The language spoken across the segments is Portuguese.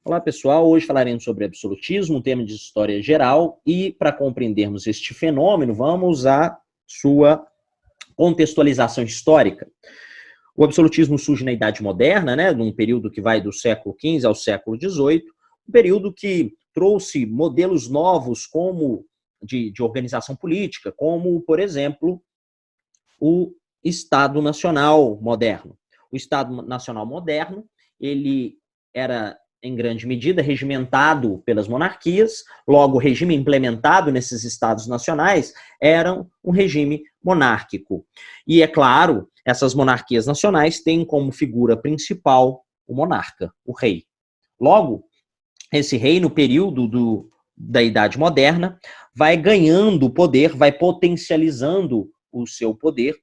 Olá, pessoal. Hoje falaremos sobre absolutismo, um tema de história geral, e para compreendermos este fenômeno, vamos à sua contextualização histórica. O absolutismo surge na Idade Moderna, num período que vai do século XV ao século XVIII, um período que trouxe modelos novos como de organização política, como, por exemplo, o Estado Nacional moderno. O Estado Nacional moderno, ele era, em grande medida, regimentado pelas monarquias, logo o regime implementado nesses estados nacionais era um regime monárquico. E, é claro, essas monarquias nacionais têm como figura principal o monarca, o rei. Logo, esse rei, no período da Idade Moderna, vai ganhando poder, vai potencializando o seu poder,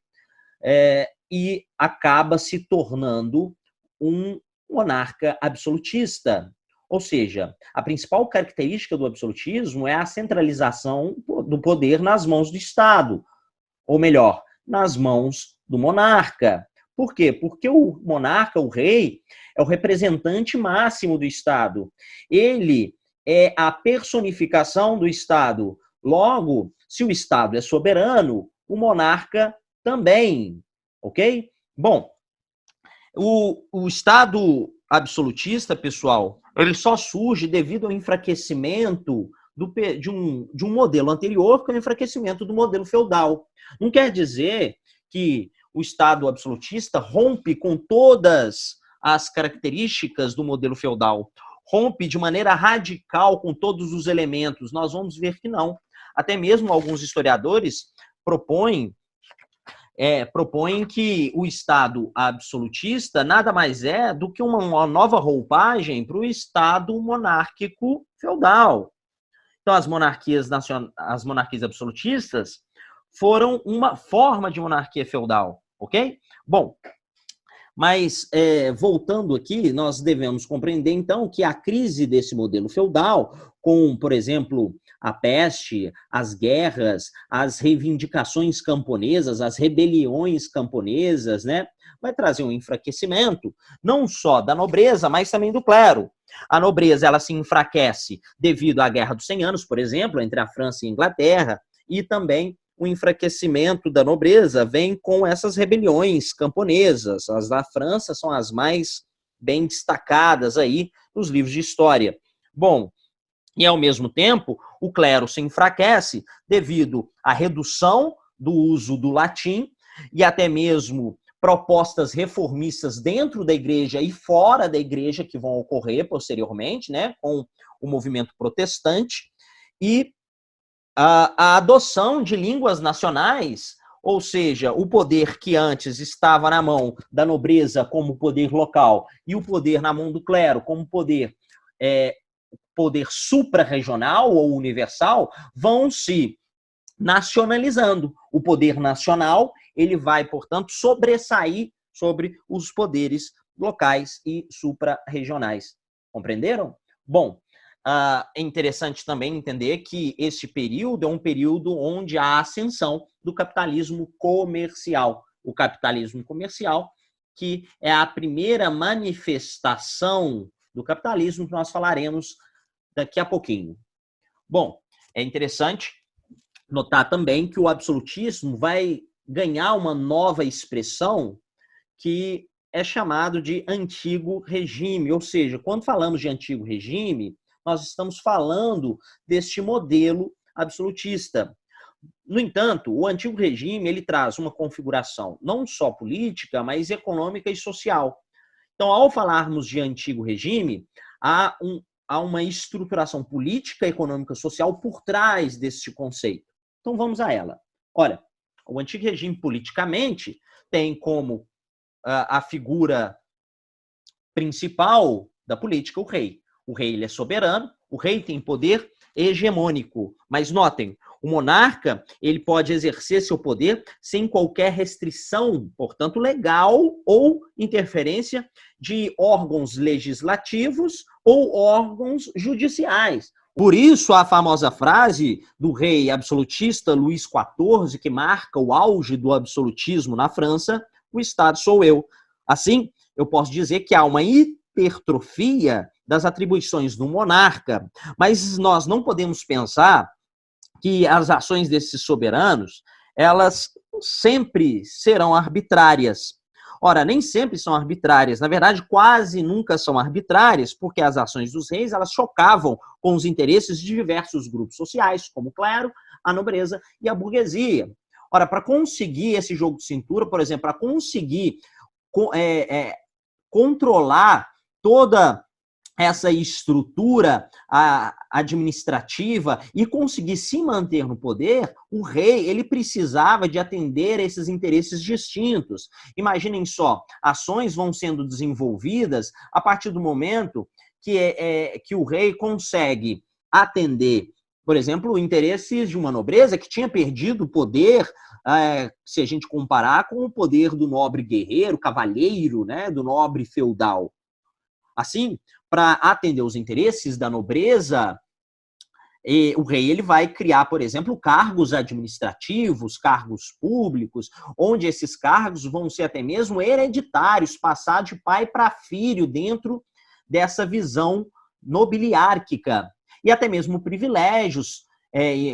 e acaba se tornando um monarca absolutista. Ou seja, a principal característica do absolutismo é a centralização do poder nas mãos do Estado, ou melhor, nas mãos do monarca. Por quê? Porque o monarca, o rei, é o representante máximo do Estado. Ele é a personificação do Estado. Logo, se o Estado é soberano, o monarca também, ok? Bom, o Estado absolutista, pessoal, ele só surge devido ao enfraquecimento de um modelo anterior, que é o enfraquecimento do modelo feudal. Não quer dizer que o Estado absolutista rompe com todas as características do modelo feudal, rompe de maneira radical com todos os elementos. Nós vamos ver que não. Até mesmo alguns historiadores propõem que o Estado absolutista nada mais é do que uma nova roupagem para o Estado monárquico feudal. Então, as monarquias absolutistas foram uma forma de monarquia feudal, ok? Bom, mas voltando aqui, nós devemos compreender, então, que a crise desse modelo feudal, com, por exemplo, a peste, as guerras, as reivindicações camponesas, as rebeliões camponesas, vai trazer um enfraquecimento, não só da nobreza, mas também do clero. A nobreza, ela se enfraquece devido à Guerra dos 100 Anos, por exemplo, entre a França e a Inglaterra, e também o enfraquecimento da nobreza vem com essas rebeliões camponesas. As da França são as mais bem destacadas aí nos livros de história. Bom, e ao mesmo tempo, o clero se enfraquece devido à redução do uso do latim e até mesmo propostas reformistas dentro da igreja e fora da igreja que vão ocorrer posteriormente, com o movimento protestante, e a adoção de línguas nacionais, ou seja, o poder que antes estava na mão da nobreza como poder local e o poder na mão do clero como poder supra-regional ou universal, vão se nacionalizando. O poder nacional, ele vai, portanto, sobressair sobre os poderes locais e supra-regionais. Compreenderam? Bom, é interessante também entender que este período é um período onde há a ascensão do capitalismo comercial. O capitalismo comercial, que é a primeira manifestação do capitalismo, que nós falaremos daqui a pouquinho. Bom, é interessante notar também que o absolutismo vai ganhar uma nova expressão que é chamado de antigo regime, ou seja, quando falamos de antigo regime, nós estamos falando deste modelo absolutista. No entanto, o antigo regime ele traz uma configuração não só política, mas econômica e social. Então, ao falarmos de antigo regime, há uma estruturação política, econômica, social por trás deste conceito. Então, vamos a ela. Olha, o antigo regime politicamente tem como a figura principal da política o rei. O rei ele é soberano, o rei tem poder hegemônico. Mas notem, o monarca ele pode exercer seu poder sem qualquer restrição, portanto, legal ou interferência de órgãos legislativos ou órgãos judiciais. Por isso, a famosa frase do rei absolutista Luís XIV, que marca o auge do absolutismo na França, o Estado sou eu. Assim, eu posso dizer que há uma hipertrofia das atribuições do monarca, mas nós não podemos pensar que as ações desses soberanos, elas sempre serão arbitrárias. Ora, nem sempre são arbitrárias, na verdade, quase nunca são arbitrárias, porque as ações dos reis, elas chocavam com os interesses de diversos grupos sociais, como o clero, a nobreza e a burguesia. Ora, para conseguir esse jogo de cintura, por exemplo, para conseguir controlar toda essa estrutura administrativa e conseguir se manter no poder, o rei ele precisava de atender a esses interesses distintos. Imaginem só, ações vão sendo desenvolvidas a partir do momento que o rei consegue atender, por exemplo, interesses de uma nobreza que tinha perdido o poder, se a gente comparar com o poder do nobre guerreiro, cavalheiro, né, do nobre feudal. Assim, para atender os interesses da nobreza, o rei ele vai criar, por exemplo, cargos administrativos, cargos públicos, onde esses cargos vão ser até mesmo hereditários, passar de pai para filho dentro dessa visão nobiliárquica. E até mesmo privilégios,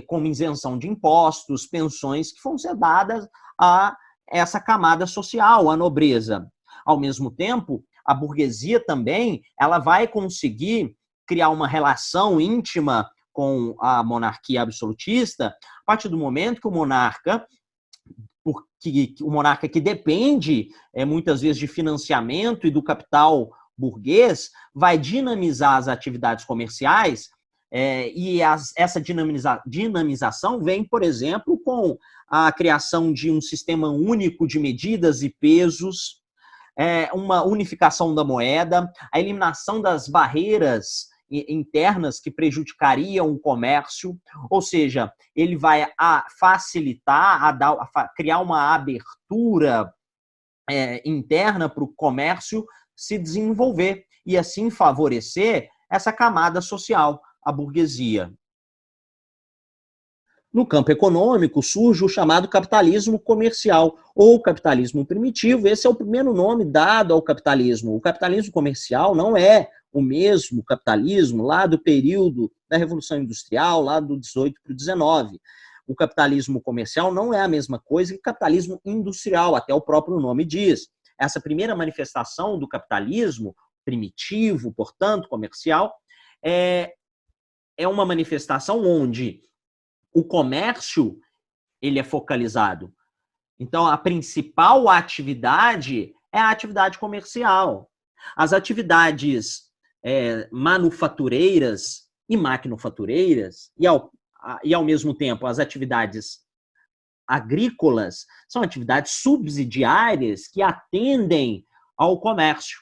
como isenção de impostos, pensões, que vão ser dadas a essa camada social, a nobreza. Ao mesmo tempo, a burguesia também, ela vai conseguir criar uma relação íntima com a monarquia absolutista a partir do momento que o monarca que depende muitas vezes de financiamento e do capital burguês, vai dinamizar as atividades comerciais, essa dinamização vem, por exemplo, com a criação de um sistema único de medidas e pesos, uma unificação da moeda, a eliminação das barreiras internas que prejudicariam o comércio, ou seja, ele vai facilitar, criar uma abertura interna para o comércio se desenvolver e assim favorecer essa camada social, a burguesia. No campo econômico, surge o chamado capitalismo comercial, ou capitalismo primitivo. Esse é o primeiro nome dado ao capitalismo. O capitalismo comercial não é o mesmo capitalismo lá do período da Revolução Industrial, lá do 18 para o 19. O capitalismo comercial não é a mesma coisa que o capitalismo industrial, até o próprio nome diz. Essa primeira manifestação do capitalismo primitivo, portanto, comercial, é uma manifestação onde o comércio ele é focalizado. Então, a principal atividade é a atividade comercial. As atividades manufatureiras e maquinofatureiras, e ao mesmo tempo as atividades agrícolas, são atividades subsidiárias que atendem ao comércio.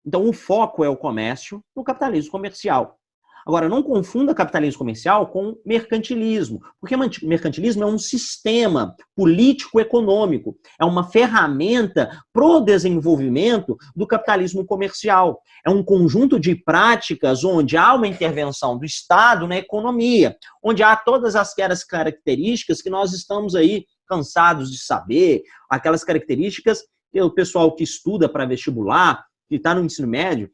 Então, o foco é o comércio no capitalismo comercial. Agora, não confunda capitalismo comercial com mercantilismo, porque mercantilismo é um sistema político-econômico, é uma ferramenta para o desenvolvimento do capitalismo comercial. É um conjunto de práticas onde há uma intervenção do Estado na economia, onde há todas aquelas características que nós estamos aí cansados de saber, aquelas características que o pessoal que estuda para vestibular, que está no ensino médio,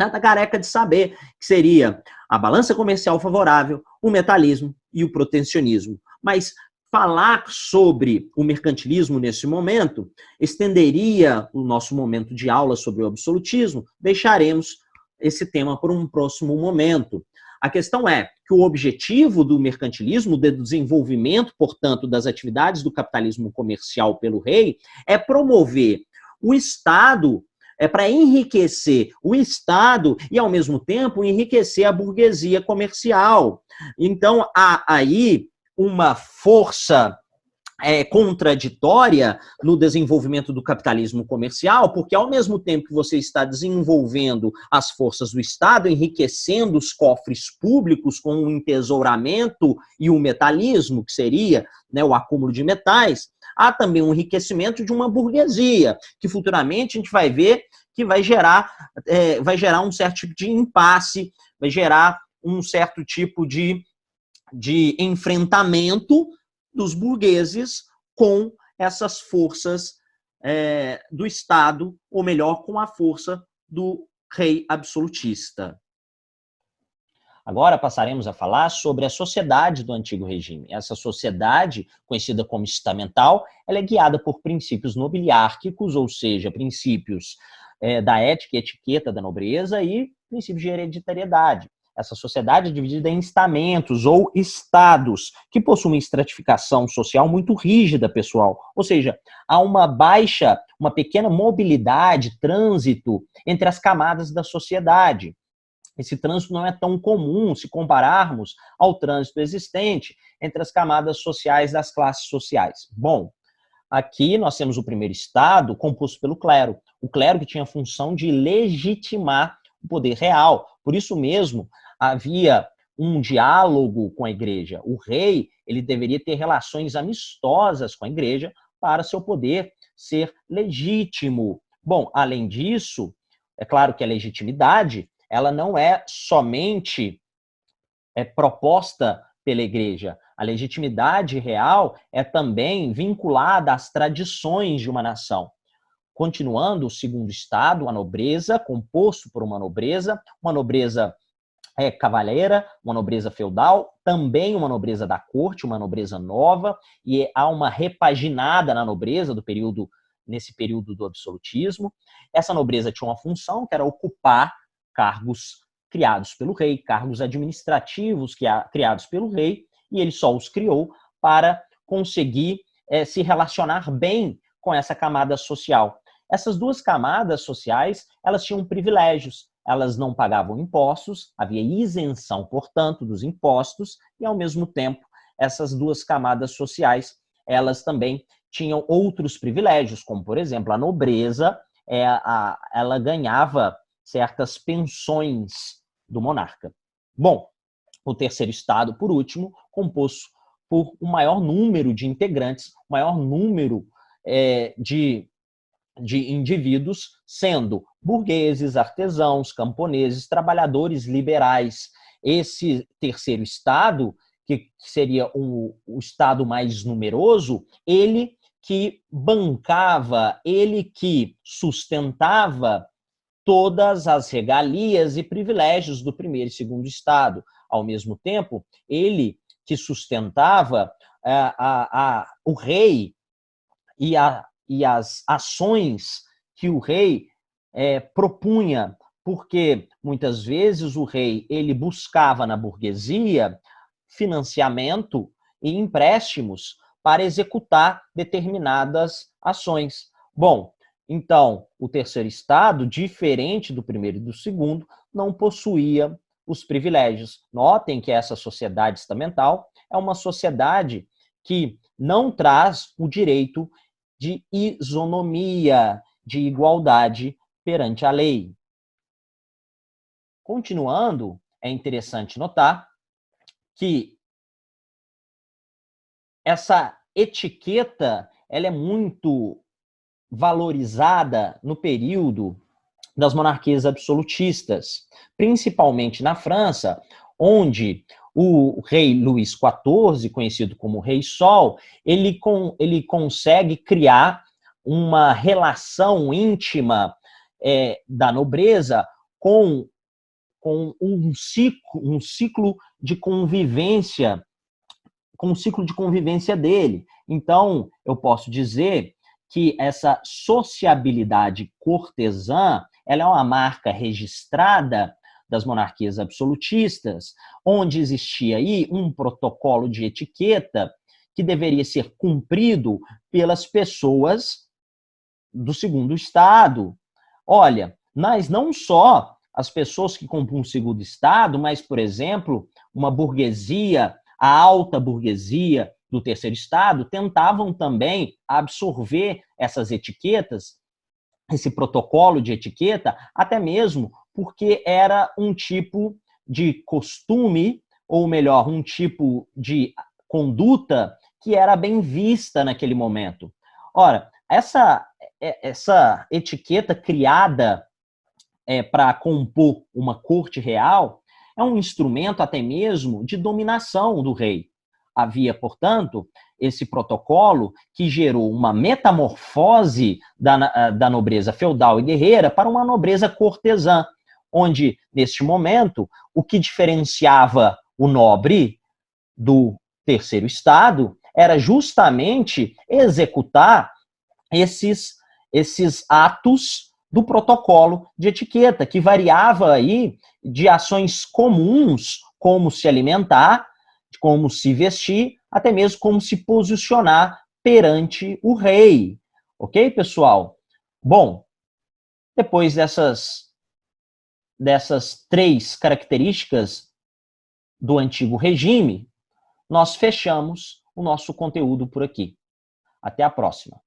está careca de saber, que seria a balança comercial favorável, o metalismo e o protecionismo. Mas falar sobre o mercantilismo nesse momento estenderia o nosso momento de aula sobre o absolutismo, deixaremos esse tema por um próximo momento. A questão é que o objetivo do mercantilismo, do desenvolvimento, portanto, das atividades do capitalismo comercial pelo rei, é promover o Estado, para enriquecer o Estado e, ao mesmo tempo, enriquecer a burguesia comercial. Então, há aí uma força contraditória no desenvolvimento do capitalismo comercial, porque ao mesmo tempo que você está desenvolvendo as forças do Estado, enriquecendo os cofres públicos com o entesouramento e o metalismo, que seria, né, o acúmulo de metais, há também um enriquecimento de uma burguesia, que futuramente a gente vai ver que vai gerar um certo tipo de impasse, vai gerar um certo tipo de enfrentamento dos burgueses com essas forças do Estado, ou melhor, com a força do rei absolutista. Agora passaremos a falar sobre a sociedade do antigo regime. Essa sociedade, conhecida como estamental, ela é guiada por princípios nobiliárquicos, ou seja, princípios da ética e etiqueta da nobreza e princípios de hereditariedade. Essa sociedade é dividida em estamentos ou estados, que possuem estratificação social muito rígida, pessoal. Ou seja, há uma pequena mobilidade, trânsito entre as camadas da sociedade. Esse trânsito não é tão comum se compararmos ao trânsito existente entre as camadas sociais das classes sociais. Bom, aqui nós temos o primeiro estado composto pelo clero. O clero que tinha a função de legitimar o poder real. Por isso mesmo, havia um diálogo com a igreja. O rei, ele deveria ter relações amistosas com a igreja para seu poder ser legítimo. Bom, além disso, é claro que a legitimidade, ela não é somente proposta pela igreja. A legitimidade real é também vinculada às tradições de uma nação. Continuando, o segundo estado, a nobreza, composto por uma nobreza cavaleira, uma nobreza feudal, também uma nobreza da corte, uma nobreza nova, e há uma repaginada na nobreza nesse período do absolutismo. Essa nobreza tinha uma função, que era ocupar cargos criados pelo rei, cargos administrativos criados pelo rei, e ele só os criou para conseguir se relacionar bem com essa camada social. Essas duas camadas sociais, elas tinham privilégios, elas não pagavam impostos, havia isenção, portanto, dos impostos, e, ao mesmo tempo, essas duas camadas sociais, elas também tinham outros privilégios, como, por exemplo, a nobreza, ela ganhava certas pensões do monarca. Bom, o terceiro estado, por último, composto por um maior número de integrantes, um maior número de indivíduos, sendo burgueses, artesãos, camponeses, trabalhadores liberais. Esse terceiro estado, que seria o estado mais numeroso, ele que bancava, ele que sustentava todas as regalias e privilégios do primeiro e segundo estado. Ao mesmo tempo, ele que sustentava o rei e as ações que o rei propunha, porque muitas vezes o rei ele buscava na burguesia financiamento e empréstimos para executar determinadas ações. Bom, então, o terceiro estado, diferente do primeiro e do segundo, não possuía os privilégios. Notem que essa sociedade estamental é uma sociedade que não traz o direito de isonomia, de igualdade perante a lei. Continuando, é interessante notar que essa etiqueta ela é muito valorizada no período das monarquias absolutistas, principalmente na França, onde o rei Luís XIV, conhecido como Rei Sol, ele consegue criar uma relação íntima da nobreza com um ciclo de convivência, com o ciclo de convivência dele. Então, eu posso dizer que essa sociabilidade cortesã, ela é uma marca registrada das monarquias absolutistas, onde existia aí um protocolo de etiqueta que deveria ser cumprido pelas pessoas do segundo estado. Olha, mas não só as pessoas que compunham o segundo estado, mas, por exemplo, uma burguesia, a alta burguesia do terceiro estado, tentavam também absorver essas etiquetas, esse protocolo de etiqueta, até mesmo porque era um tipo de costume, ou melhor, um tipo de conduta que era bem vista naquele momento. Ora, essa etiqueta criada para compor uma corte real é um instrumento até mesmo de dominação do rei. Havia, portanto, esse protocolo que gerou uma metamorfose da nobreza feudal e guerreira para uma nobreza cortesã, onde, neste momento, o que diferenciava o nobre do terceiro estado era justamente executar esses atos do protocolo de etiqueta, que variava aí de ações comuns, como se alimentar, como se vestir, até mesmo como se posicionar perante o rei. Ok, pessoal? Bom, depois dessas 3 características do antigo regime, nós fechamos o nosso conteúdo por aqui. Até a próxima.